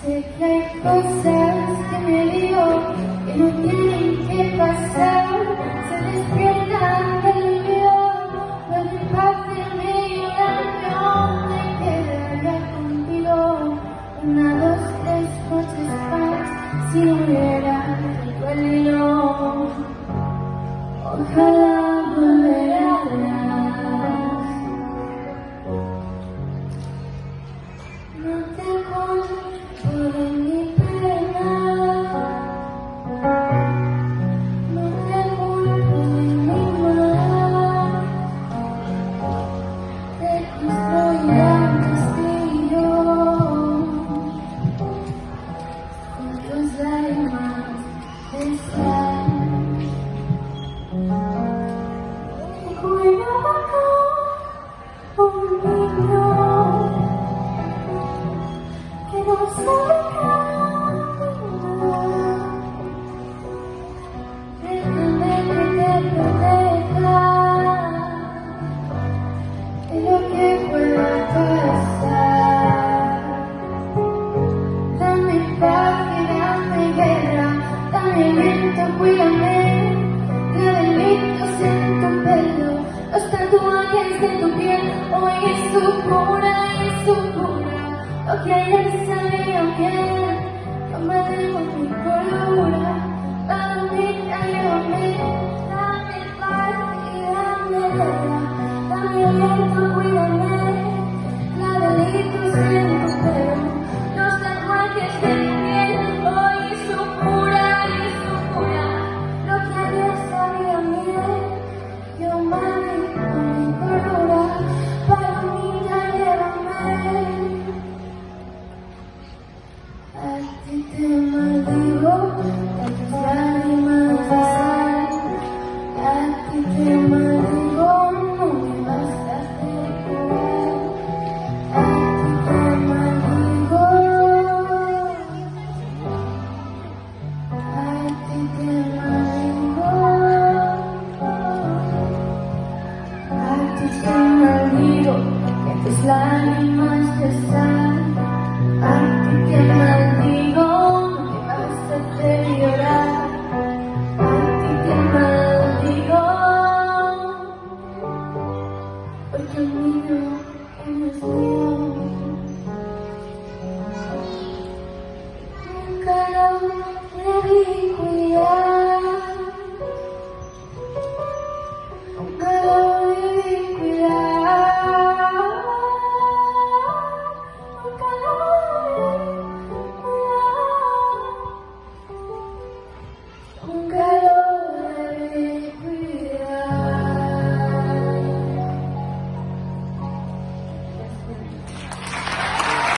Sé que hay cosas que me digo que no tienen que pasar. Se despiertan del mío, lo de paz de mí, yo me quedaría contigo. 1, 2, 3 noches más, si hubiera recuerdo. Ojalá volverás. No te culpo de mi pena, no te culpo de mi mal. Reconstruirá un castillo con tus lágrimas de sal. Cuidado acá, un niño que no sabe caminar. Déjame que te proteja de lo que pueda pasar. Dame paz y dame guerra, dame viento, cuídame. Granelitos en tu pelo, los tatuajes de tu piel, hoy es su cura, es su cura. Lo que ayer sabía bien, yo me dejo mi cordura. Palomita, llévame, dame paz y dame guerra, dame viento, cuídame. Granelitos en tu pelo, los tatuajes de tu piel, hoy es su cura, es su cura. Lo que ayer sabía bien, yo me dejo mi cordura. Palomita, llévame. A ti te maldigo de tus lágrimas de sal. A ti te maldigo, no me vas a hacer cruel. A ti te maldigo, a ti te maldigo, a ti te maldigo de tus lágrimas de sal. A ti te maldigo, no me vas a hacer llorar.